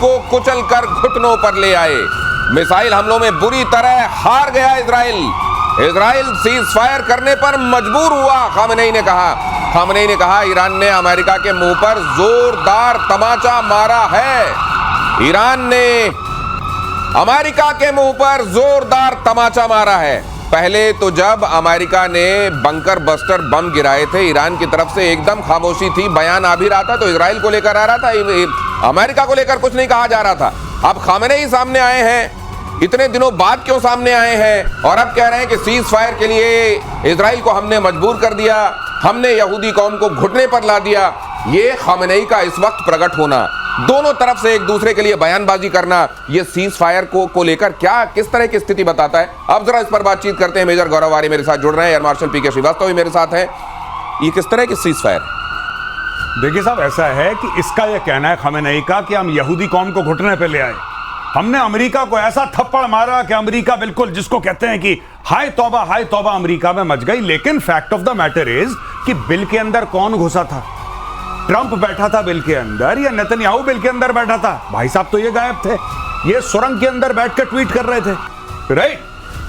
को कुचलकर घुटनों पर ले आए। मिसाइल हमलों में बुरी तरह हार गया इजराइल सीज फायर करने पर मजबूर हुआ, खामेनेई ने कहा ईरान ने अमेरिका के मुंह पर जोरदार तमाचा मारा है। ईरान ने अमेरिका के मुंह पर जोरदार तमाचा मारा है। पहले तो जब अमेरिका ने बंकर बस्टर बम गिराए थे, ईरान की तरफ से एकदम खामोशी थी, बयान आ भी रहा था तो इजराइल को लेकर आ रहा था, अमेरिका को लेकर कुछ नहीं कहा जा रहा था। अब खामेनेई सामने आए हैं, इतने दिनों बाद क्यों सामने आए हैं और अब कह रहे हैं कि सीज फायर के लिए इजराइल को हमने मजबूर कर दिया, हमने यहूदी कौम को घुटने पर ला दिया। ये खामेनेई का इस वक्त प्रकट होना, दोनों तरफ से एक दूसरे के लिए बयानबाजी करना, ये सीज फायर को लेकर क्या किस तरह की स्थिति बताता है। अब जरा इस पर बातचीत करते हैं। मेजर गौरव आर्य मेरे साथ जुड़ रहे हैं, एयर मार्शल पीके श्रीवास्तव भी मेरे साथ है। ये किस तरह की सीज फायर है? देखिए साहब, ऐसा है कि इसका यह कहना है खामेनेई का कि हम यहूदी कौम को घुटने पे ले आए, हमने अमेरिका को ऐसा थप्पड़ मारा कि अमेरिका बिल्कुल जिसको कहते हैं कि हाय तौबा अमेरिका में मच गई। लेकिन fact of the matter is कि बिल के अंदर कौन घुसा था? ट्रंप बैठा था बिल के अंदर या नेतन्याहू बिल के अंदर बैठा था? भाई साहब तो ये गायब थे, ये सुरंग के अंदर बैठकर ट्वीट कर रहे थे, राइट।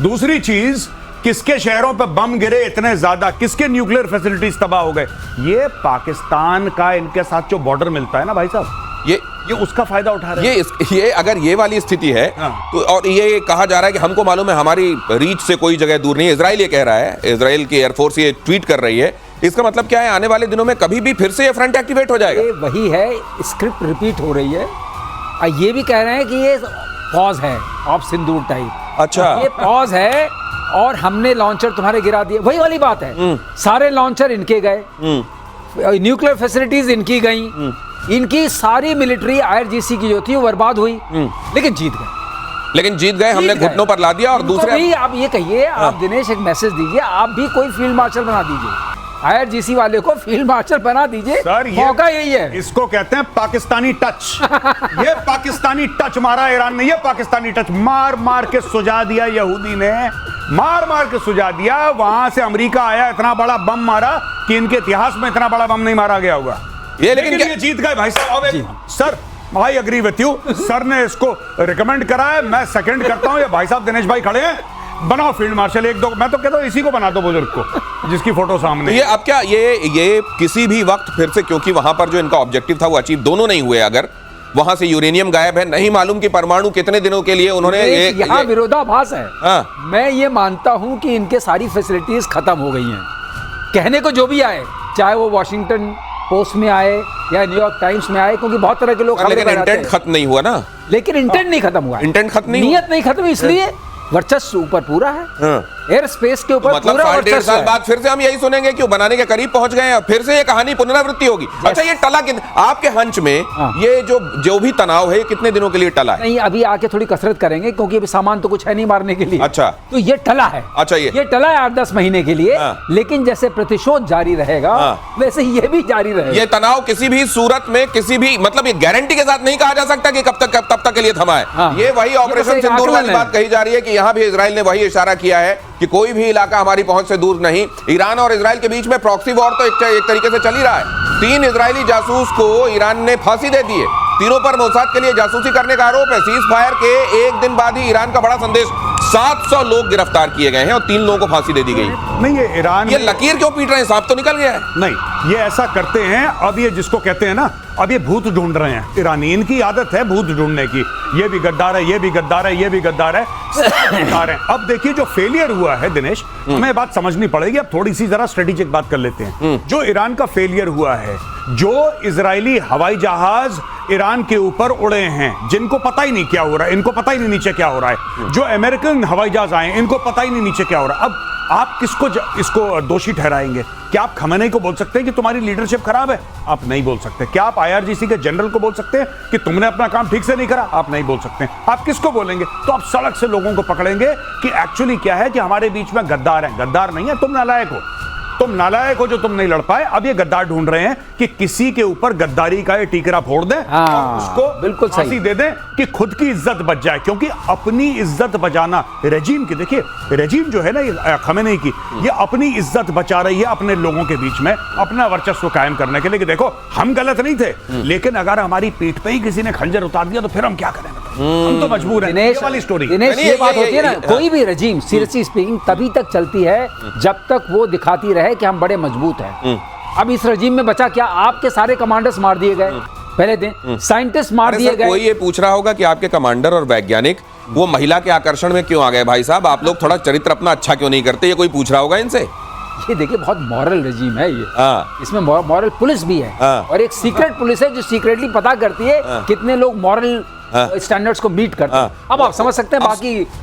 दूसरी चीज, किसके शहरों पे बम गिरे इतने ज्यादा, किसके न्यूक्लियर फैसिलिटीज तबाह हो गए? ये पाकिस्तान का इनके साथ जो बॉर्डर मिलता है ना भाई साहब, ये उसका फायदा उठा रहे हैं। ये अगर ये वाली स्थिति है तो, और ये कहा जा रहा है कि हमको मालूम है हमारी रीच से कोई जगह दूर नहीं है, इजराइल ये कह रहा है, इजराइल की एयरफोर्स ये ट्वीट कर रही है, इसका मतलब क्या है? आने वाले दिनों में कभी भी फिर से ये फ्रंट एक्टिवेट हो जाएगा? ये वही है, स्क्रिप्ट रिपीट हो रही है। ये भी कह रहे हैं कि ये पॉज है ऑफ सिंदूर टाइप। अच्छा, ये पॉज है और हमने लॉन्चर तुम्हारे गिरा दिए, वही वाली बात है। सारे लॉन्चर इनके गए, न्यूक्लियर फैसिलिटीज इनकी गई, इनकी सारी मिलिट्री आईआरजीसी की जो थी वो बर्बाद हुई, लेकिन जीत गए, हमने घुटनों पर ला दिया। और दूसरे आप ये कहिए, आप दिनेश एक मैसेज दीजिए, आप भी कोई फील्ड मार्शल बना दीजिए, आईआरजीसी वाले को फील्ड मार्शल बना दीजिए। सर, मौका यही है। इसको कहते हैं पाकिस्तानी टच। ये पाकिस्तानी टच मारा ईरान ने, ये पाकिस्तानी टच मार के सुझा दिया यहूदी ने, मार के सुझा दिया। वहां से अमेरिका आया, इतना बड़ा बम मारा कि इनके इतिहास में इतना बड़ा बम नहीं मारा गया होगा। लेकिन ये जीत गए भाई साहब। Sir, I agree with you, sir ने इसको रिकमेंड करा है, मैं सेकंड करता हूं। ये भाई साहब दिनेश भाई खड़े हैं, बनाओ फील्ड मार्शल एक दो, मैं तो कहता हूं इसी को बना दो बुजुर्ग को, जिसकी फोटो सामने। ये अब क्या ये किसी भी वक्त फिर से, क्योंकि वहां पर जो इनका ऑब्जेक्टिव था वो अचीव दोनों नहीं हुए। अगर वहां से यूरेनियम गायब है, नहीं मालूम कि परमाणु कितने दिनों के लिए उन्होंने यहाँ विरोधाभास है। मैं ये मानता हूं कि इनके सारी फैसिलिटीज खत्म हो गई हैं, कहने को जो भी आए, चाहे वो वॉशिंगटन पोस्ट में आए या न्यूयॉर्क टाइम्स में आए, क्योंकि बहुत तरह के लोग, लेकिन इंटेंट खत्म नहीं हुआ ना। लेकिन इंटेंट नहीं खत्म हुआ, इंटेंट खत्म नहीं, नियत नहीं खत्म, इसलिए वर्चस्व ऊपर पूरा है, एयर स्पेस के ऊपर मतलब पूरा 1.5 साल बाद फिर से हम यही सुनेंगे कि बनाने के करीब पहुंच गए हैं, फिर से ये कहानी पुनरावृत्ति होगी। अच्छा, ये टला आपके हंच में ये जो भी तनाव है, ये कितने दिनों के लिए टला है? नहीं, अभी आके थोड़ी कसरत करेंगे, क्योंकि अभी सामान तो कुछ है नहीं मारने के लिए। अच्छा, तो ये टला है। अच्छा, ये टला है 8-10 महीने के लिए, लेकिन जैसे प्रतिशोध जारी रहेगा वैसे ये भी जारी रहेगा। ये तनाव किसी भी सूरत में, किसी भी, मतलब ये गारंटी के साथ नहीं कहा जा सकता कि तब तक के लिए थमा है। ये वही ऑपरेशन सिंदूर वाली बात कही जा रही है कि यहां भी इजराइल ने वही इशारा किया है कि कोई भी इलाका हमारी पहुंच से दूर नहीं। ईरान और इजराइल के बीच में प्रॉक्सी वॉर तो एक तरीके से चल ही रहा है। 3 इजरायली जासूस को ईरान ने फांसी दे दी है, तीनों पर मोसाद के लिए जासूसी करने का आरोप है। सीज फायर के एक दिन बाद ही ईरान का बड़ा संदेश, 700 लोग गिरफ्तार किए गए हैं और 3 लोगों को फांसी दे दी गई। नहीं, ये ईरान, ये लकीर क्यों पीट रहे हैं? सांप तो निकल गया है। नहीं, ये ऐसा करते हैं। अब ये जिसको कहते हैं ना, अब ये भूत ढूंढ रहे हैं ईरानी, इनकी आदत है भूत ढूंढने की। ये भी गद्दार है, ये भी गद्दार है, ये भी गद्दार है, गद्दार है। अब देखिए जो फेलियर हुआ है दिनेश, हमें बात समझनी पड़ेगी। अब थोड़ी सी जरा स्ट्रेटेजिक बात कर लेते हैं। जो ईरान का फेलियर हुआ है, जो इजरायली हवाई जहाज ईरान के ऊपर उड़े हैं, जिनको पता ही नहीं क्या हो रहा है, इनको पता ही नहीं नीचे क्या हो रहा है, जो अमेरिकन हवाई जहाज आए, इनको पता ही नहीं नीचे क्या हो रहा है। अब आप किसको इसको दोषी ठहराएंगे? क्या आप खामेनेई को बोल सकते हैं कि तुम्हारी लीडरशिप खराब है? आप नहीं बोल सकते। क्या आप आईआरजीसी के जनरल को बोल सकते हैं कि तुमने अपना काम ठीक से नहीं करा? आप नहीं बोल सकते। आप किसको बोलेंगे? तो आप सड़क से लोगों को पकड़ेंगे कि एक्चुअली क्या है कि हमारे बीच में गद्दार है। गद्दार नहीं है, तुम नालायक हो, तुम नालायक हो जो तुम नहीं लड़ पाए। अब ये गद्दार ढूंढ रहे हैं कि किसी के ऊपर गद्दारी का ये टीकरा फोड़ दें और उसको बिल्कुल सही फांसी दे दें कि खुद की इज्जत बच जाए, क्योंकि अपनी इज्जत बचाना रेजीम की, देखिए रेजीम जो है ना ये खमेनी की, ये अपनी इज्जत बचा रही है अपने लोगों के बीच में अपना वर्चस्व कायम करने के लिए कि देखो हम गलत नहीं थे, लेकिन अगर हमारी पीठ पे ही किसी ने खंजर उतार दिया तो फिर हम क्या करेंगे, हम तो मजबूर हैं। ये वाली स्टोरी दिनेश, ये बात होती है ना, कोई भी रजीम सीरियसली स्पीकिंग तभी तक चलती है जब तक वो दिखाती रहे कि हम बड़े मजबूत हैं। अब इस रजीम में बचा क्या? आपके सारे कमांडर्स मार दिए गए पहले दिन, साइंटिस्ट मार दिए गए। कोई ये पूछ रहा होगा कि आपके कमांडर और वैज्ञानिक वो महिला के आकर्षण में क्यों आ गए? भाई साहब, आप लोग थोड़ा चरित्र अपना अच्छा क्यों नहीं करते? ये कोई पूछ रहा होगा इनसे? ये देखिए बहुत मॉरल रजीम है ये। हाँ। इसमें मॉरल पुलिस भी है। हाँ। और एक सीक्रेट पुलिस है जो सीक्रेटली पता करती है कितने लोग मॉरल स्टैंडर्ड्स को मीट करते हैं। अब आप समझ सकते हैं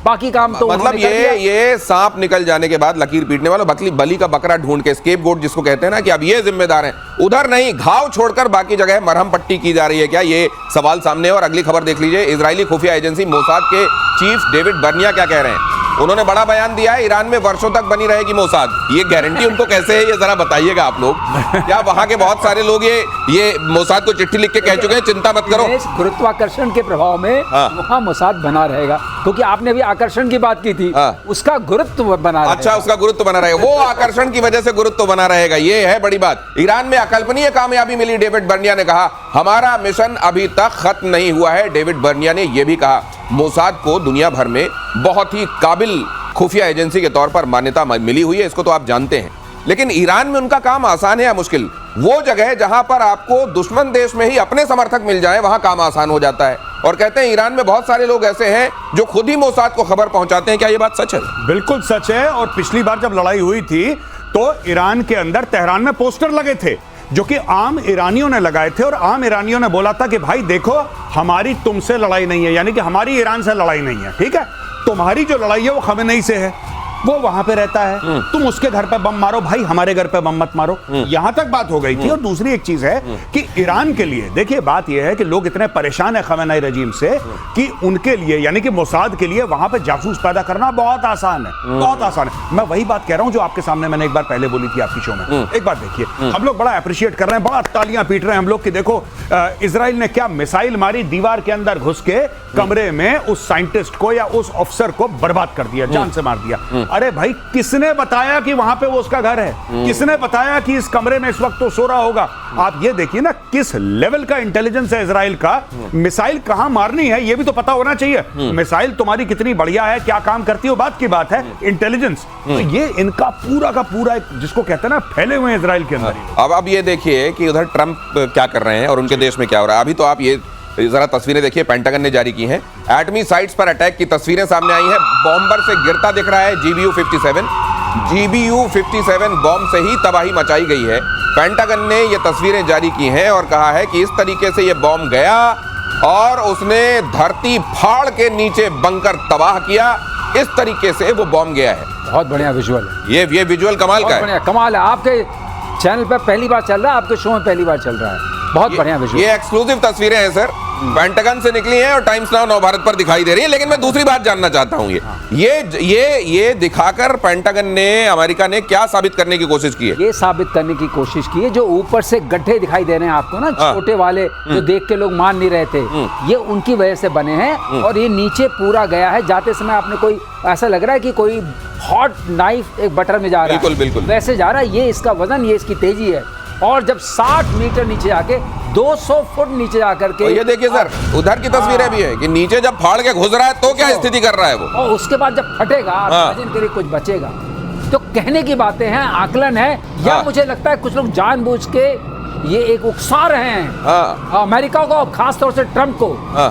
बाकी काम तो मतलब ये सांप निकल जाने के बाद लकीर पीटने वाला बली का बकरा ढूंढ के, स्केपगोट जिसको कहते हैं ना, कि अब ये जिम्मेदार हैं, उधर नहीं, घाव छोड़कर बाकी जगह मरहम पट्टी की जा रही है क्या? ये सवाल सामने है। और अगली खबर देख लीजिए, इजरायली खुफिया एजेंसी मोसाद के चीफ डेविड बर्निया क्या कह रहे हैं। उन्होंने बड़ा बयान दिया है, ईरान में वर्षों तक बनी रहेगी मोसाद। ये गारंटी उनको कैसे है, ये जरा बताइएगा आप लोग। क्या वहां के बहुत सारे लोग ये मोसाद को चिट्ठी लिख के कह चुके हैं चिंता मत करो? गुरुत्वाकर्षण के प्रभाव में वहां मोसाद बना रहेगा, क्योंकि आपने भी आकर्षण की बात की थी, उसका गुरुत्व बना रहेगा। अच्छा, उसका गुरुत्व बना रहेगा, वो आकर्षण की वजह से गुरुत्व बना रहेगा, ये है बड़ी बात। ईरान में अकल्पनीय कामयाबी मिली, डेविड बर्निया ने कहा। हमारा मिशन अभी तक खत्म नहीं हुआ है। डेविड बर्निया ने यह भी कहा, मोसाद को दुनिया भर में बहुत ही काबिल खुफिया एजेंसी के तौर पर मान्यता मिली हुई है, इसको तो आप जानते हैं। लेकिन ईरान में उनका काम आसान है या मुश्किल? वो जगह जहां पर आपको दुश्मन देश में ही अपने समर्थक मिल जाए, वहां काम आसान हो जाता है। और कहते हैं ईरान में बहुत सारे लोग ऐसे हैं जो खुद ही मोसाद को खबर पहुंचाते हैं। क्या ये बात सच है? बिल्कुल सच है। और पिछली बार जब लड़ाई हुई थी तो ईरान के अंदर तेहरान में पोस्टर लगे थे जो कि आम ईरानियों ने लगाए थे, और आम ईरानियों ने बोला था कि भाई देखो, हमारी तुमसे लड़ाई नहीं है, यानी कि हमारी ईरान से लड़ाई नहीं है, ठीक है, तुम्हारी जो लड़ाई है वो खमेनी से है, वो वहां पे रहता है, तुम उसके घर पे बम मारो, भाई हमारे घर पे बम मत मारो। यहां तक बात हो गई थी। और दूसरी एक चीज है कि ईरान के लिए, देखिए बात यह है कि लोग इतने परेशान है खमेनी रजीम से कि उनके लिए, यानी कि मोसाद के लिए वहां पे जासूस पैदा करना बहुत आसान है, बहुत आसान है। मैं वही बात कह रहा हूं जो आपके सामने मैंने एक बार पहले बोली थी आपकी शो में। एक बात देखिए, हम लोग बड़ा अप्रिशिएट कर रहे हैं, बड़ा तालियां पीट रहे हैं हम लोग कि देखो इजराइल ने क्या मिसाइल मारी, दीवार के अंदर घुस के कमरे में उस साइंटिस्ट को या उस अफसर को बर्बाद कर दिया, जान से मार दिया। अरे भाई, किसने बताया कि वहां पे वो उसका घर है? किसने बताया कि इस कमरे में इस वक्त तो सो रहा होगा? आप ये देखिए ना किस लेवल का इंटेलिजेंस है इजराइल का। मिसाइल कहां मारनी है ये भी तो पता होना चाहिए। मिसाइल तुम्हारी कितनी बढ़िया है, क्या काम करती है, वो बात की बात है, इंटेलिजेंस। तो ये इनका पूरा का पूरा जिसको कहते हैं ना फैले हुए हैं इजराइल के अंदर। अब ये देखिए कि उधर ट्रंप क्या कर रहे हैं और उनके देश में क्या हो रहा है। अभी तो आप ये जरा तस्वीरें देखिए, पेंटागन ने जारी की हैं। एटमी साइट्स पर अटैक की तस्वीरें सामने आई हैं। बॉम्बर से गिरता दिख रहा है GBU-57 बॉम्ब से ही तबाही मचाई गई है। पेंटागन ने ये तस्वीरें जारी की हैं और कहा है कि इस तरीके से ये बॉम्ब गया और उसने धरती फाड़ के नीचे बंकर तबाह किया। इस तरीके से वो बॉम्ब गया है। बहुत बढ़िया विजुअल है ये विजुअल कमाल का है। कमाल है। आपके चैनल पर पहली बार चल रहा है, आपके शो में पहली बार चल रहा है। बहुत बढ़िया विजुअल। ये एक्सक्लूसिव तस्वीरें हैं सर, पेंटागन से निकली हैं और टाइम्स नाउ नवभारत पर दिखाई दे रही है। लेकिन मैं दूसरी बात जानना चाहता हूं, ये दिखाकर पेंटागन ने, अमेरिका ने क्या साबित करने की कोशिश की है? ये साबित करने की कोशिश की है जो ऊपर से गड्ढे दिखाई दे रहे हैं आपको ना, छोटे वाले जो देख के लोग मान नहीं रहे थे, ये उनकी वजह से बने हैं। और ये नीचे पूरा गया है। जाते समय आपने कोई ऐसा लग रहा है कि कोई हॉट नाइफ एक बटर में जा रहा है, बिल्कुल वैसे जा रहा है। ये इसका वजन, ये इसकी तेजी है। और जब 60 मीटर नीचे जाके 200 फुट नीचे जाकर के, ये देखिए सर, उधर की तस्वीरें भी है कि नीचे जब फाड़ के घुस रहा है तो क्या स्थिति कर रहा है वो, और उसके बाद जब फटेगा इमेजिन करिए कुछ बचेगा। तो कहने की बातें हैं, आकलन है, या मुझे लगता है कुछ लोग जानबूझ के ये एक उकसा रहे हैं अमेरिका को, खासतौर से ट्रंप को,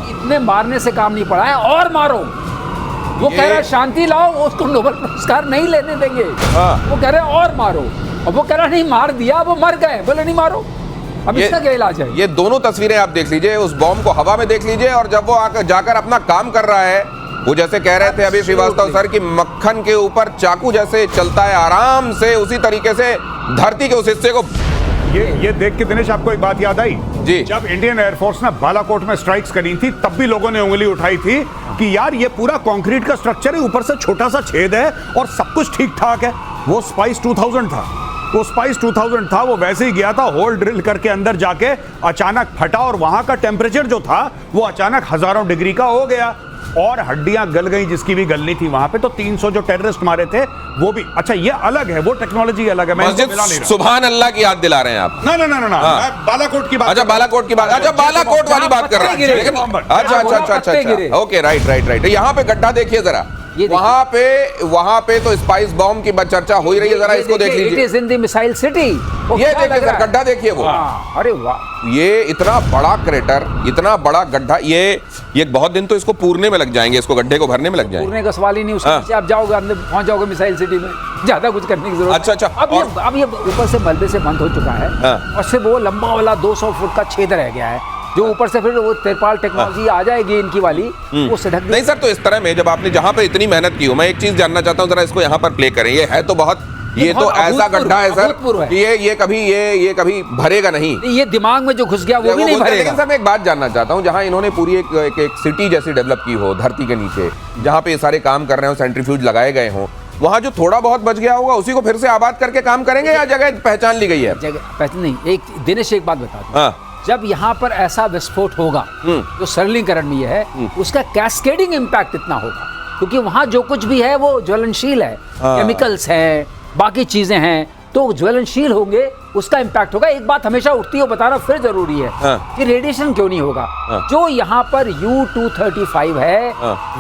इतने मारने से काम नहीं पड़ा है और मारो। वो कह रहा है शांति लाओ, उसको नोबेल पुरस्कार नहीं लेने देंगे। वो कह रहे हैं और मारो, और वो कह रहा नहीं मार दिया, वो मर गए, बोले नहीं मारो। अब इसका क्या इलाज है? ये दोनों तस्वीरें आप देख लीजिए, उस बॉम्ब को हवा में देख लीजिए और जब वो आकर जाकर अपना काम कर रहा है, वो जैसे कह रहे थे अभी श्रीवास्तव सर कि मक्खन के ऊपर चाकू जैसे चलता है आराम से, उसी तरीके से धरती के उस हिस्से को। ये देख के दिनेश आपको एक बात याद आई जी, जब इंडियन एयरफोर्स ने बालाकोट में स्ट्राइक्स करी थी, तब भी लोगों ने उंगली उठाई थी कि यार ये पूरा कंक्रीट का स्ट्रक्चर है, ऊपर से छोटा सा छेद है और सब कुछ ठीक ठाक है। वो स्पाइस 2000 था, वो स्पाइस 2000 था, वो वैसे ही गया था, होल ड्रिल करके अंदर जाके अचानक फटा और वहां का टेम्परेचर जो था वो अचानक हजारों डिग्री का हो गया और हड्डियां गल गई जिसकी भी गलनी थी वहां पे। तो 300 जो टेररिस्ट मारे थे वो भी, अच्छा ये अलग है, वो टेक्नोलॉजी अलग है। मैं इसको मिला नहीं रहा। सुभान अल्लाह की याद दिला रहे हैं आप। ना मैं बालाकोट की बात। अच्छा बालाकोट की बात, अच्छा बालाकोट वाली बात कर रहे हैं। अच्छा, ओके, राइट। यहाँ पे गड्ढा देखिए जरा, वहां पे तो स्पाइस बॉम्ब की चर्चा हो ही रही है, जरा इसको देख लीजिए। It is in the missile city. ये देखिए सर, गड्ढा देखिए वो। अरे वाह, ये इतना बड़ा क्रेटर, इतना बड़ा गड्ढा, ये बहुत दिन तो इसको पूरने में लग जाएंगे, इसको गड्ढे को भरने में लग जाएंगे। पूरने का सवाल ही नहीं, उसके पीछे आप जाओगे, अंदर पहुंच जाओगे मिसाइल सिटी में, ज्यादा कुछ करने की जरूरत। अच्छा। अब ये ऊपर से मलबे से बंद हो चुका है और सिर्फ वो लंबा वाला 200 फुट का छेद रह गया है, जो ऊपर से फिर वो तिरपाल टेक्नोलॉजी आ जाएगी इनकी वाली, वो सड़क नहीं सर। तो इस तरह में जब आपने जहां पे इतनी मेहनत की हो, मैं एक चीज जानना चाहता हूं, जरा इसको यहां पर प्ले करें। ये है तो बहुत, ये तो ऐसा गड्ढा है सर, ये कभी भरेगा नहीं। ये दिमाग में जो घुस गया वो भी नहीं भरेगा। लेकिन सर मैं एक बात जानना चाहता हूं, जहां इन्होंने पूरी एक सिटी जैसी डेवलप की हो धरती के नीचे, जहां पे ये सारे काम कर रहे हो, सेंट्रीफ्यूज लगाए गए हों, वहां जो थोड़ा बहुत बच गया होगा उसी को फिर से आबाद करके काम करेंगे या जगह पहचान ली गई है? जगह पहचान नहीं। एक दिनेश एक बात बता दूं, जब यहाँ पर ऐसा विस्फोट होगा जो सरलीकरण में है, उसका कैस्केडिंग इम्पैक्ट इतना होगा, क्योंकि वहां जो कुछ भी है वो ज्वलनशील है, केमिकल्स हैं, बाकी चीजें हैं, तो ज्वलनशील होंगे, उसका इम्पैक्ट होगा। एक बात हमेशा उठती है, बताना फिर जरूरी है कि रेडिएशन क्यों नहीं होगा। जो यहाँ पर U-235 है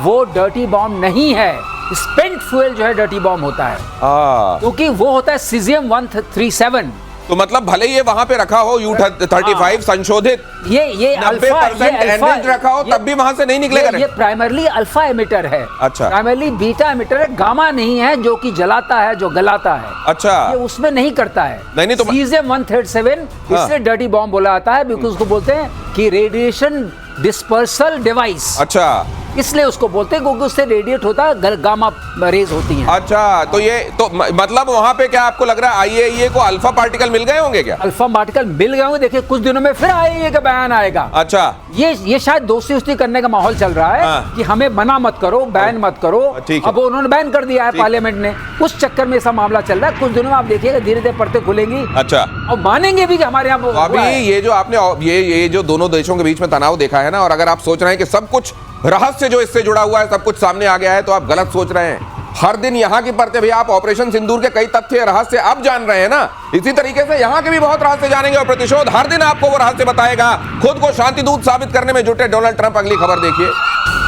वो डर्टी बॉम्ब नहीं है, स्पेंट फ्यूल जो है डर्टी बॉम्ब होता है, क्योंकि वो होता है सीजियम 137। तो मतलब भले ही ये वहां पे रखा हो U-35 संशोधित, ये 90% एनरिच्ड रखा हो, तब भी वहां से नहीं निकलेगा। ये प्राइमरली अल्फा एमिटर है। अच्छा। प्राइमरली बीटा एमिटर है, गामा नहीं है जो कि जलाता है, जो गलाता है। अच्छा। ये उसमें नहीं करता है। नहीं तो सीजियम 137 इसलिए डर्टी बॉम्ब बोला जाता है, बिकॉज़ उसको बोलते हैं कि रेडिएशन डिस्पर्सल डिवाइस। अच्छा, इसलिए उसको बोलते हैं क्योंकि उससे रेडिएट होता है, गामा रेज होती हैं। अच्छा, तो ये तो मतलब वहां पे क्या आपको लग रहा है IAEA को अल्फा पार्टिकल मिल गए होंगे क्या? अल्फा पार्टिकल मिल गए होंगे। देखिए कुछ दिनों में फिर IAEA का बयान आएगा। अच्छा, ये शायद दोस्ती करने का माहौल चल रहा है कि हमें मना मत करो, बैन मत करो। अब उन्होंने बैन कर दिया है पार्लियामेंट ने, उस चक्कर में ऐसा मामला चल रहा है। कुछ दिनों में आप देखिएगा धीरे धीरे परतें खुलेंगी। अच्छा, और मानेंगे भी कि हमारे यहाँ अभी ये जो आपने ये जो दोनों देशों के बीच में तनाव देखा है ना, और अगर आप सोच रहे हैं कि सब कुछ रहस्य जो इससे जुड़ा हुआ है सब कुछ सामने आ गया है, तो आप गलत सोच रहे हैं। हर दिन यहाँ की परतें, भैया आप ऑपरेशन सिंदूर के कई तथ्य रहस्य अब जान रहे हैं ना, इसी तरीके से यहाँ के भी बहुत रहस्य जानेंगे और प्रतिशोध हर दिन आपको वो रहस्य बताएगा। खुद को शांति दूत साबित करने में जुटे डोनाल्ड ट्रंप, अगली खबर देखिए।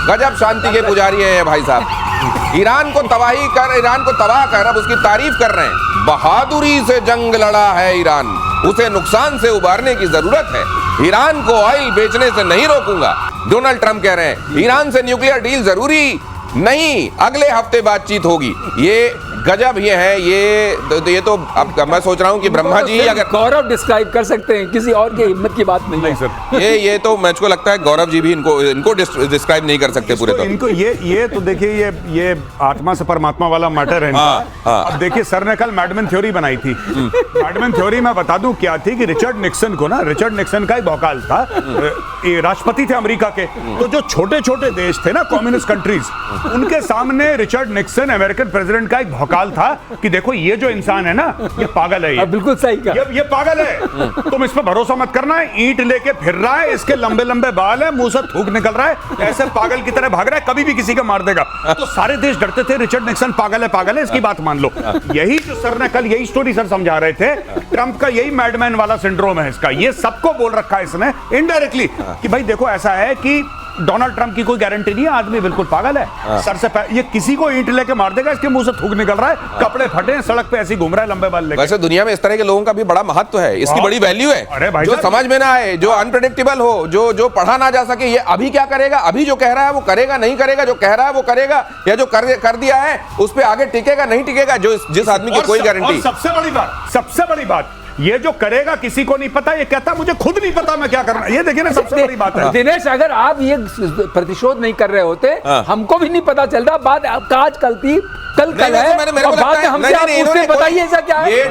गजब शांति के पुजारी हैं भाई साहब। ईरान को तबाह कर अब उसकी तारीफ कर रहे हैं। बहादुरी से जंग लड़ा है ईरान, उसे नुकसान से उबारने की जरूरत है। ईरान को ऑयल बेचने से नहीं रोकूंगा, डोनाल्ड ट्रंप कह रहे हैं। ईरान से न्यूक्लियर डील जरूरी नहीं, अगले हफ्ते बातचीत होगी। ये गजब ये है, ये तो अब मैं सोच रहा हूं कि ब्रह्मा जी अगर गौरव डिस्क्राइब कर सकते हैं, किसी और की हिम्मत की बात नहीं है सर। ये तो मुझको लगता है गौरव जी भी इनको डिस्क्राइब नहीं कर सकते पूरे तौर। इनको ये तो देखिए ये आत्मा से परमात्मा वाला मैटर है। अब देखिए सर ने कल मैडमैन थ्योरी बनाई थी। मैडमैन थ्योरी मैं बता दूं क्या थी कि रिचर्ड निक्सन का ही भौकाल था, राष्ट्रपति थे अमेरिका के। तो जो छोटे छोटे देश थे ना, कम्युनिस्ट कंट्रीज, उनके सामने रिचर्ड निक्सन अमेरिकन प्रेसिडेंट का एक काल था कि देखो ये जो इंसान है ना, ये पागल है। बिल्कुल सही कहा, ये पागल है, तुम इस पर भरोसा मत करना है। ईंट लेके फिर रहा है, इसके लंबे लंबे बाल है, मुंह से थूक निकल रहा है, ऐसे पागल की तरह भाग रहा है, कभी भी किसी को मार देगा। तो सारे देश डरते थे, रिचर्ड निक्सन पागल है, इसकी बात मान लो। यही जो सर ने कल यही स्टोरी सर समझा रहे थे, ट्रंप का यही मैडमैन वाला सिंड्रोम है इसका। ये सबको बोल रखा है इसने इनडायरेक्टली कि भाई देखो ऐसा है कि डोनाल्ड ट्रंप की कोई गारंटी नहीं है, आदमी बिल्कुल पागल है। सर से ये किसी को ईंट लेके मार देगा, इसके मुंह से थूक निकल रहा है, कपड़े फटे, सड़क पे ऐसे घूम रहा है लंबे बाल लेके। वैसे दुनिया में इस तरह के लोगों का भी बड़ा महत्व है, इसकी बड़ी वैल्यू है। अरे भाई जो समझ में ना आए, जो अनप्रेडिक्टेबल हो, जो पढ़ा ना जा सके, ये अभी क्या करेगा, अभी जो कह रहा है वो करेगा नहीं करेगा, जो कह रहा है वो करेगा, या जो कर दिया है उस पर आगे टिकेगा नहीं टिकेगा, जो जिस आदमी की कोई गारंटी। सबसे बड़ी बात ये जो करेगा किसी को नहीं पता, ये कहता मुझे खुद नहीं पता मैं क्या करना। ये देखिए ना, सबसे बड़ी बात है। दिनेश, अगर आप ये प्रतिशोध नहीं कर रहे होते, हमको भी नहीं पता चलता। बात आपका आज कल थी, कल कल है, और बाद में हमसे आप पूछते बताइए ऐसा क्या है। ये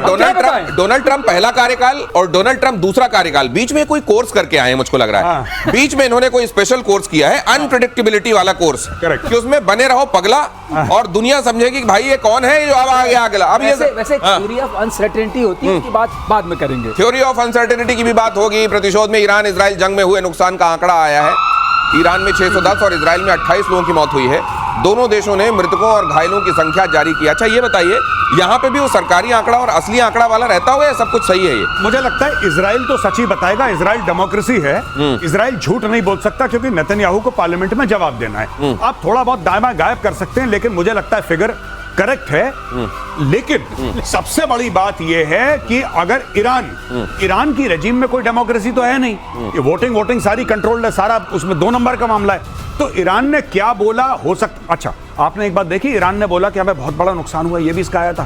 डोनाल्ड ट्रंप पहला कार्यकाल और डोनाल्ड ट्रंप दूसरा कार्यकाल, बीच में कोई कोर्स करके आए हैं, मुझको लग रहा है। बीच में इन्होंने कोई स्पेशल कोर्स किया है, अनप्रेडिक्टेबिलिटी वाला कोर्स, कि उसमें बने रहो पगला और दुनिया समझेगी कि भाई ये कौन है जो अब आ गया अगला। अब वैसे थ्योरी ऑफ अनसर्टेनिटी होती है, उसकी बात बाद में करेंगे। थ्योरी ऑफ अनसर्टेनिटी की भी बात होगी। प्रतिशोध में ईरान इजराइल जंग में हुए नुकसान का आंकड़ा आया है। ईरान में 610 और इजराइल में 28 लोगों की मौत हुई है। दोनों देशों ने मृतकों और घायलों की संख्या जारी की। अच्छा ये बताइए, यहाँ पे भी वो सरकारी आंकड़ा और असली आंकड़ा वाला रहता हुआ, सब कुछ सही है? ये मुझे लगता है इजराइल तो सच ही बताएगा। इजराइल डेमोक्रेसी है, इजराइल झूठ नहीं बोल सकता, क्योंकि नेतन्याहू को पार्लियामेंट में जवाब देना है। आप थोड़ा बहुत दाएं बाएं गायब कर सकते हैं, लेकिन मुझे लगता है फिगर करेक्ट है। लेकिन सबसे बड़ी बात यह है कि अगर ईरान की रेजिम में कोई डेमोक्रेसी तो है नहीं, ये वोटिंग सारी कंट्रोल्ड है, सारा उसमें 2 नंबर का मामला है। तो ईरान ने क्या बोला हो सकता। अच्छा, आपने एक बात देखी, ईरान ने बोला कि हमें बहुत बड़ा नुकसान हुआ, ये भी इसका आया था।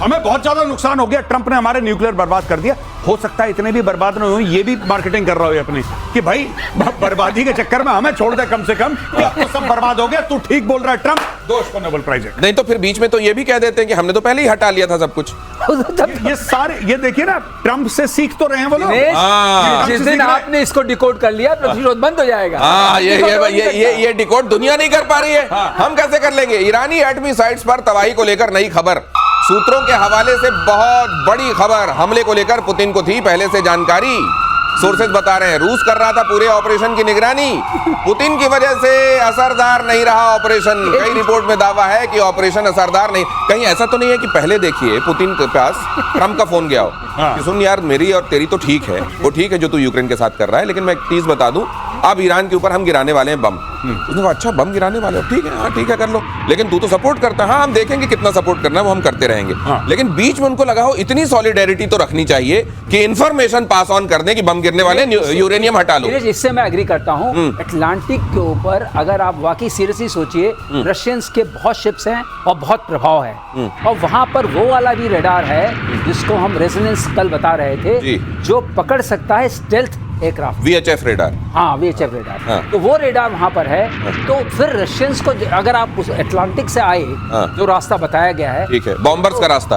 हमें बहुत ज्यादा नुकसान हो गया, ट्रंप ने हमारे न्यूक्लियर बर्बाद कर दिया। हो सकता है इतने भी बर्बाद नहीं हुए, ये भी मार्केटिंग कर रहा हो अपनी, कि भाई बर्बादी के चक्कर में हमें छोड़ दे कम से कम, तो सब बर्बाद हो गया। तू ठीक बोल रहा है ट्रंप, दो उसको नोबेल प्राइज। नहीं तो फिर बीच में तो ये भी कह देते हैं कि हमने तो पहले ही हटा लिया था सब कुछ। ये सारे, ये देखिए ना, ट्रंप से सीख तो रहे हैं वो लोग। जिस दिन आपने इसको डिकोड कर लिया, प्रतिशोध बंद हो जाएगा। हाँ, ये डिकोड दुनिया नहीं कर पा रही है, हम कैसे कर लेंगे? ईरानी एटमी साइट्स पर तबाही को लेकर नई खबर। सूत्रों के हवाले से बहुत बड़ी खबर। हमले को लेकर पुतिन को थी पहले से जानकारी। सोर्सेज बता रहे हैं रूस कर रहा था पूरे ऑपरेशन की निगरानी, पुतिन की वजह से असरदार नहीं रहा ऑपरेशन। कई रिपोर्ट में दावा है कि ऑपरेशन असरदार नहीं। कहीं ऐसा तो नहीं है कि पहले देखिए पुतिन के पास ट्रंप का फोन गया हो कि सुन यार, मेरी और तेरी तो ठीक है, वो ठीक है जो तू यूक्रेन के साथ कर रहा है, लेकिन मैं एक चीज बता दूं, अब ईरान के ऊपर हम गिराने वाले हैं बम। उसने कहा अच्छा बम गिराने वाले हो, ठीक है, हाँ ठीक है कर लो, लेकिन तू तो सपोर्ट करता है। हाँ हम देखेंगे कितना सपोर्ट करना है, वो हम करते रहेंगे। लेकिन बीच में उनको लगा हो इतनी सॉलिडेरिटी तो रखनी चाहिए कि इंफॉर्मेशन पास ऑन कर दें कि बम गिरने वाले, यूरेनियम हटा लो। इससे मैं एग्री करता हूँ। अटलांटिक के ऊपर अगर आप वाकई सीरियसली सोचिए, रशियंस के बहुत शिप्स हैं और बहुत प्रभाव है, और वहां पर वो वाला भी रडार है जिसको हम रेजोनेंस कल बता रहे थे, जो पकड़ सकता है स्टेल्थ एयरक्राफ्ट, VHF रेडार। हाँ, VHF रेडार। तो वो रेडार वहां पर है। तो फिर रशियंस को अगर आप उस अटलांटिक से आए, जो रास्ता बताया गया है, ठीक है, बॉम्बर्स का रास्ता,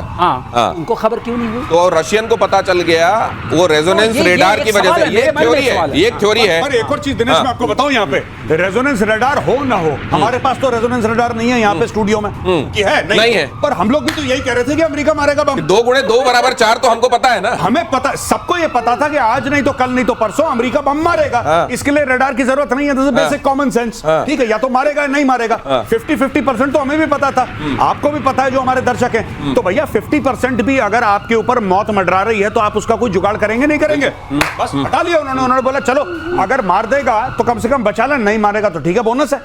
उनको खबर क्यों नहीं हुई? तो रशियन को पता चल गया वो रेजोनेंस रेडार की वजह से। ये थ्योरी है, ये थ्योरी है। और एक और चीज दिनेश मैं आपको बताऊं, यहाँ पे रेजोनेंस रेडार हो ना हो, हमारे पास तो रेजोनेंस रेडार नहीं है यहाँ पे स्टूडियो में, कि है नहीं है, पर हम लोग भी तो यही कह रहे थे कि अमेरिका मारेगा बम। 2 × 2 = 4 तो हमको पता है ना। हमें पता, सबको ये पता था कि आज नहीं तो कल नहीं तो परसों अमेरिका बम मारेगा। इसके लिए रडार की जरूरत नहीं है, this is basic common sense. ठीक है, या तो मारेगा या नहीं मारेगा। 50-50% तो हमें भी पता था, आपको भी पता है जो हमारे दर्शक हैं। तो भैया 50% भी अगर आपके ऊपर मौत मंडरा रही है तो आप उसका कोई जुगाड़ करेंगे नहीं करेंगे? बस हटा लिया उन्होंने बोला चलो अगर मार देगा तो कम से कम बचा ले, नहीं मारेगा तो ठीक है, बोनस है।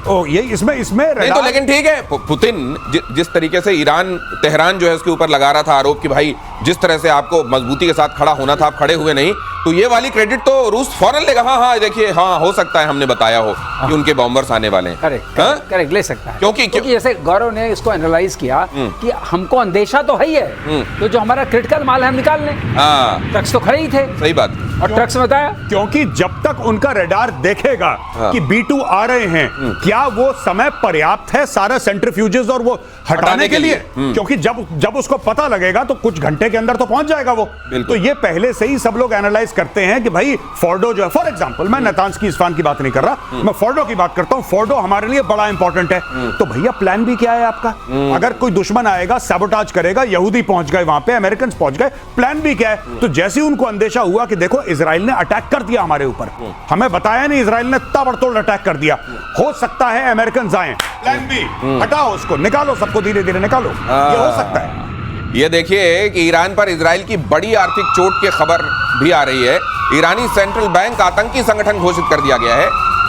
ओ ये इसमें नहीं तो, लेकिन ठीक है, पुतिन जिस तरीके से ईरान तेहरान जो है उसके ऊपर लगा रहा था आरोप कि भाई जिस तरह से आपको मजबूती के साथ खड़ा होना था आप खड़े हुए नहीं, तो ये वाली क्रेडिट तो रूस फौरन लेगा। हाँ देखिए, हाँ हो सकता है हमने बताया हो कि उनके बॉम्बर्स आने वाले हैं। करेक्ट ले सकता है, क्योंकि जैसे गौरव ने इसको एनालाइज किया कि हमको अंदेशा तो है ही है, तो जो हमारा क्रिटिकल माल है हम निकाल लें। ट्रक्स तो खड़े ही थे। सही बात। और ट्रक्स में बताया, क्योंकि जब तक उनका रडार देखेगा कि B2 आ रहे हैं, क्या वो समय पर्याप्त है सारा सेंट्रीफ्यूजेस और वो हटाने के लिए? क्योंकि जब उसको पता लगेगा तो कुछ घंटे के अंदर तो पहुंच जाएगा वो। तो ये पहले से ही सब लोग एनालाइज करते हैं कि भाई फोर्डो जो है, फॉर एग्जांपल मैं नेतान्स की इस्फान की बात नहीं कर रहा, मैं फोर्डो की बात करता हूं। फोर्डो हमारे लिए बड़ा इंपॉर्टेंट है। तो भैया प्लान भी क्या है आपका? अगर कोई दुश्मन आएगा, सैबोटाज करेगा, यहूदी पहुंच गए वहां पे, अमेरिकन पहुंच गए, प्लान भी क्या है? तो जैसे ही उनको अंदेशा हुआ कि देखो इजराइल ने अटैक कर दिया हमारे ऊपर, हमें बताया नहीं, इजराइल ने ताबड़तोड़ अटैक कर दिया, हो सकता है अमेरिकन आए, प्लान बी, हटाओ उसको, निकालो सबको, धीरे धीरे निकालो, ये हो सकता है। ये देखिए कि ईरान पर इजराइल की बड़ी आर्थिक चोट की खबर भी आ रही है। ईरानी सेंट्रल बैंक आतंकी संगठन घोषित कर दिया गया है।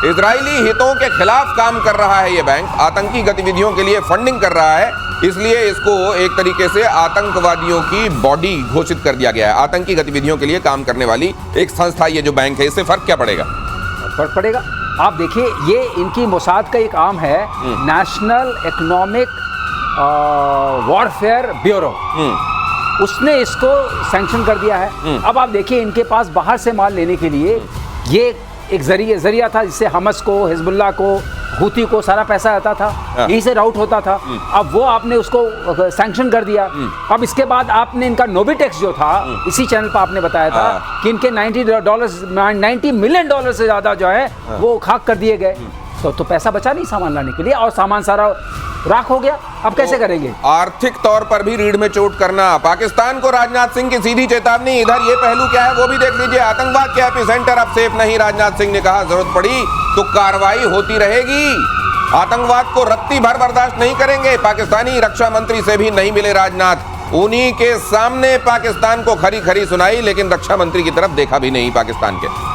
इजरायली हितों के खिलाफ काम कर रहा है। ये बैंक आतंकी गतिविधियों के लिए फंडिंग कर रहा है, इसलिए इसको एक तरीके से आतंकवादियों की बॉडी घोषित कर दिया गया है। आतंकी गतिविधियों के लिए काम करने वाली एक संस्था ये जो बैंक है, इससे फर्क क्या पड़ेगा? फर्क पड़ेगा। आप देखिए, ये इनकी मोसाद का एक आम है, नेशनल इकोनॉमिक वॉरफेयर ब्यूरो। उसने इसको सैंक्शन कर दिया है। अब आप देखिए इनके पास बाहर से माल लेने के लिए ये एक जरिया था जिससे हमस को, हिजबुल्लाह को, हुती को सारा पैसा आता था, यहीं से राउट होता था। अब वो आपने उसको सैंक्शन कर दिया। अब इसके बाद आपने इनका नोबिटेक्स जो था, इसी चैनल पर आपने बताया था कि इनके $90 मिलियन से ज्यादा जो है वो खाक कर दिए गए। तो पैसा बचा नहीं सामान लाने के लिए, और सामान सारा राख हो गया। अब कैसे करेंगे? आर्थिक तौर पर भी रीढ़ में चोट करना। पाकिस्तान को राजनाथ सिंह की सीधी चेतावनी। इधर ये पहलू क्या है वो भी देख लीजिए। आतंकवाद के एपिसेंटर अब सेफ नहीं, राजनाथ सिंह ने कहा। जरूरत पड़ी तो कार्रवाई होती रहेगी। आतंकवाद को रत्ती भर बर्दाश्त नहीं करेंगे। पाकिस्तानी रक्षा मंत्री से भी नहीं मिले राजनाथ। उन्हीं के सामने पाकिस्तान को खरी खरी सुनाई, लेकिन रक्षा मंत्री की तरफ देखा भी नहीं पाकिस्तान के।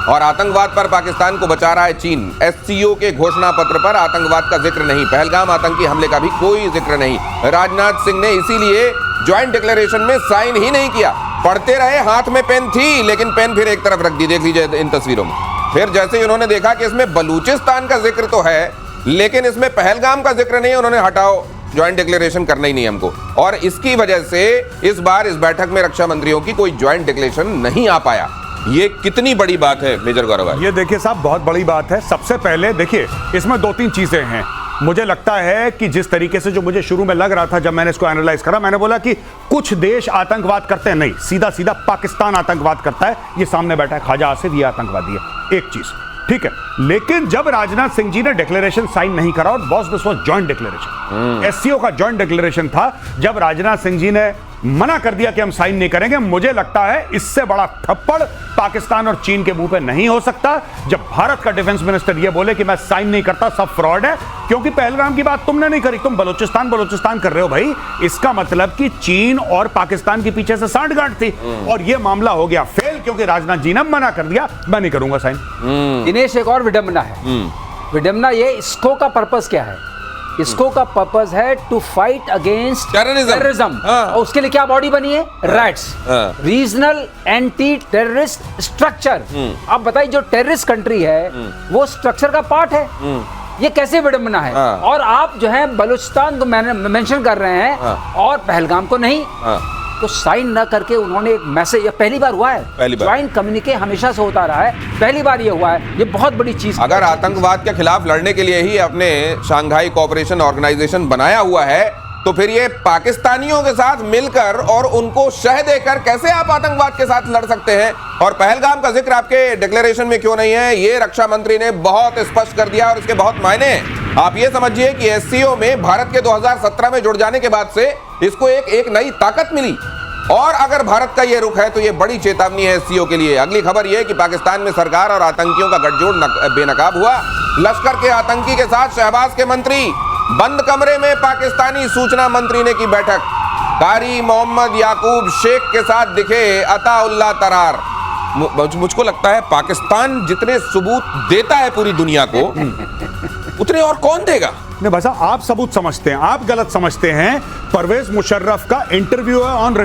और आतंकवाद पर पाकिस्तान को बचा रहा है चीन। एससीओ के घोषणा पत्र पर आतंकवाद का जिक्र नहीं, पहलगाम आतंकी हमले का भी कोई जिक्र नहीं। राजनाथ सिंह ने इसीलिए ज्वाइंट डिक्लेरेशन में साइन ही नहीं किया। पढ़ते रहे, हाथ में पेन थी, लेकिन पेन फिर एक तरफ रख दी। देख लीजिए इन तस्वीरों में। फिर जैसे उन्होंने देखा कि इसमें बलूचिस्तान का जिक्र तो है, लेकिन इसमें पहलगाम का जिक्र नहीं है, उन्होंने हटाओ, ज्वाइंट डिक्लेरेशन करना ही नहीं हमको। और इसकी वजह से इस बार इस बैठक में रक्षा मंत्रियों की कोई ज्वाइंट डिक्लेरेशन नहीं आ पाया। ये कितनी बड़ी बात है मेजर गौरव? ये देखिए साहब, बहुत बड़ी बात है। सबसे पहले देखिए इसमें दो तीन चीजें हैं। मुझे लगता है कि जिस तरीके से जो मुझे शुरू में लग रहा था जब मैंने इसको एनालाइज करा, मैंने बोला कि कुछ देश आतंकवाद करते हैं, नहीं, सीधा सीधा पाकिस्तान आतंकवाद करता है। ये सामने बैठा है ख्वाजा आसिफ, ये आतंकवादी है, एक चीज, ठीक है। लेकिन जब राजनाथ सिंह जी ने डिक्लेरेशन साइन नहीं करा, और boss this was joint declaration, SCO का जॉइंट डिक्लेरेशन था, जब राजनाथ सिंह जी ने मना कर दिया कि हम साइन नहीं करेंगे, मुझे लगता है इससे बड़ा थप्पड़ पाकिस्तान और चीन के मुंह पे नहीं हो सकता। जब भारत का डिफेंस मिनिस्टर ये बोले कि मैं साइन नहीं करता, सब फ्रॉड है, क्योंकि पहलगाम की बात तुमने नहीं करी, तुम बलूचिस्तान कर रहे हो भाई। इसका मतलब कि चीन और पाकिस्तान के पीछे से सांठगांठ थी, और ये मामला हो गया फेल, क्योंकि राजनाथ जी ने मना कर दिया, मैं नहीं करूंगा साइन। दिनेश, एक और विडंबना है। विडंबना ये, इसको का पर्पस क्या है? इसको का पर्पस है टू फाइट अगेंस्ट टेररिज्म। और उसके लिए क्या बॉडी बनी है? Rats, regional anti terrorist structure. अब बताइए, जो टेररिस्ट कंट्री है वो स्ट्रक्चर का पार्ट है। ये कैसे विडंबना है? और आप जो है बलूचिस्तान को मेंशन कर रहे हैं और पहलगाम को नहीं। तो साइन न करके उन्होंने एक मैसेज, पहली बार हुआ है, ज्वाइंट कम्युनिके हमेशा से होता रहा है, पहली बार ये हुआ है, ये बहुत बड़ी चीज। अगर आतंकवाद के खिलाफ लड़ने के लिए ही अपने शंघाई कोऑपरेशन ऑर्गेनाइजेशन बनाया हुआ है, तो फिर ये पाकिस्तानियों के साथ मिलकर और उनको शह देकर कैसे आप आतंकवाद के साथ लड़ सकते हैं? और पहलगाम का जिक्र आपके डिक्लेरेशन में क्यों नहीं है? ये रक्षा मंत्री ने बहुत स्पष्ट कर दिया, और इसके बहुत मायने हैं। आप ये समझिए कि एससीओ में भारत के 2017 में जुड़ जाने के बाद से इसको एक नई ताकत मिली, और अगर भारत का ये रुख है तो ये बड़ी चेतावनी है एससीओ के लिए। अगली खबर ये कि पाकिस्तान में सरकार और आतंकियों का गठजोड़ बेनकाब हुआ। लश्कर के आतंकी के साथ शहबाज के मंत्री, बंद कमरे में पाकिस्तानी सूचना मंत्री ने की बैठक। कारी मोहम्मद याकूब शेख के साथ दिखे अताउल्लाह तरार। मुझको लगता है पाकिस्तान जितने सबूत देता है पूरी दुनिया को, उतने और कौन देगा? नहीं भाई साहब, आप सबूत समझते हैं, आप गलत समझते हैं। परवेज मुशर्रफ का इंटरव्यू है ऑन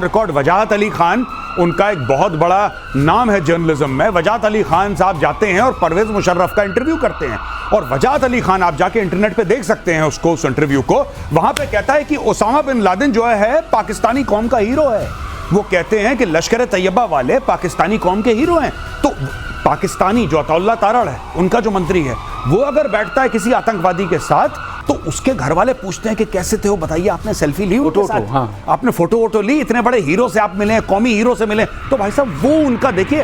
रिकॉर्ड। वजाहत अली खान, उनका एक बहुत बड़ा नाम है जर्नलिज्म में। वजाहत अली खान साहब जाते हैं और परवेज मुशर्रफ का इंटरव्यू करते हैं, और वजाहत अली खान, आप जाके इंटरनेट पे देख सकते हैं उसको, उस इंटरव्यू को। वहां पे कहता है कि ओसामा बिन लादेन जो है पाकिस्तानी कौम का हीरो है। वो कहते हैं कि लश्कर तैयबा वाले पाकिस्तानी कौम के हीरो हैं। तो पाकिस्तानी जो अताउल्लाह तारड़ है, उनका जो मंत्री है, वो अगर बैठता है किसी आतंकवादी के साथ, तो उसके घर वाले पूछते हैं कि कैसे थे हो, बताइए, आपने सेल्फी ली उनके साथ? हाँ। आपने फोटो वोटो ली? इतने बड़े हीरो से आप मिले, कौमी हीरो से मिले। तो भाई साहब, वो उनका देखिए,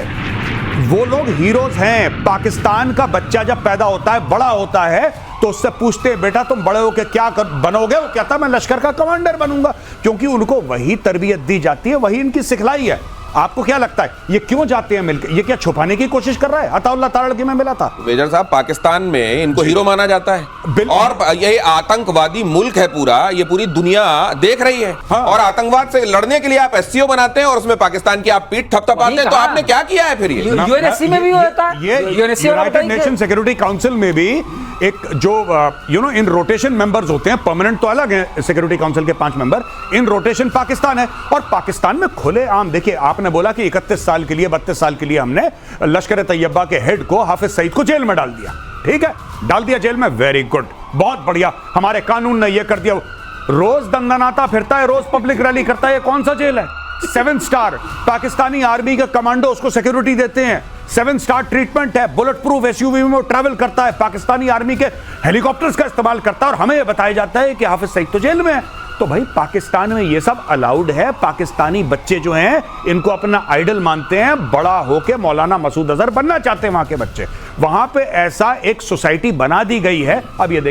वो लोग हीरोज हैं। पाकिस्तान का बच्चा जब पैदा होता है, बड़ा होता है, तो उससे पूछते हैं, बेटा तुम बड़े होके क्या बनोगे? वो कहता है मैं लश्कर का कमांडर बनूंगा, क्योंकि उनको वही तरबियत दी जाती है, वही इनकी सिखलाई है। आपको क्या लगता है ये क्यों जाते हैं मिलकर? ये क्या छुपाने की कोशिश कर रहा है? अताउल्लाह तारड़ की मैं मिला था। मेजर साहब, पाकिस्तान में इनको हीरो माना जाता है, और ये आतंकवादी मुल्क है पूरा, ये पूरी दुनिया देख रही है। हाँ। और आतंकवाद से लड़ने के लिए आप एससीओ बनाते हैं और उसमें पाकिस्तान की आप पीठ थपथपाते हैं, तो आपने क्या किया है फिर? ये यूएनएससी में भी होता है, ये यूनाइटेड नेशन सिक्योरिटी काउंसिल में भी एक जो इन रोटेशन मेंबर्स होते हैं, परमानेंट तो अलग है सिक्योरिटी काउंसिल के 5 मेंबर, इन रोटेशन पाकिस्तान है। और पाकिस्तान में खुले आम, देखिए आपने बोला कि 31 साल के लिए, 32 साल के लिए हमने लश्कर तैयबा के हेड को, हाफिज सईद को जेल में डाल दिया। ठीक है, डाल दिया जेल में, वेरी गुड, बहुत बढ़िया, हमारे कानून ने यह कर दिया। रोज दंदनाता फिरता है, रोज पब्लिक रैली करता है। ये कौन सा जेल है? 7 स्टार पाकिस्तानी आर्मी के कमांडो उसको सिक्योरिटी देते हैं, 7 स्टार ट्रीटमेंट है, बुलेट प्रूफ एसयूवी में वो ट्रैवल करता है, पाकिस्तानी आर्मी के हेलीकॉप्टर्स का इस्तेमाल करता है, और हमें यह बताया जाता है कि हाफिज सईद तो जेल में है। तो भाई पाकिस्तान में ये सब अलाउड है। पाकिस्तानी बच्चे जो हैं इनको अपना आइडल मानते हैं, बड़ा होके मौलाना मसूद अजहर बनना चाहते हैं वहां के बच्चे। वहां पे ऐसा एक सोसाइटी बना दी गई है। अब ये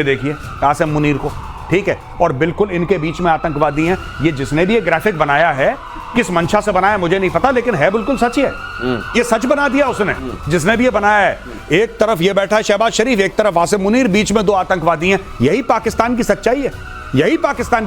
देखिए कासिम मुनीर को, ठीक है, और बिल्कुल इनके बीच में आतंकवादी हैं। ये जिसने भी ये ग्राफिक बनाया है, किस मंशा से बनाया मुझे नहीं पता, लेकिन है बिल्कुल सच ही है। ये सच बना दिया उसने, जिसने भी ये बनाया है। एक तरफ ये बैठा है शहबाज शरीफ, एक तरफ आसिम मुनीर, बीच में 2 आतंकवादी हैं। यही पाकिस्तान की सच्चाई है, यही पाकिस्तान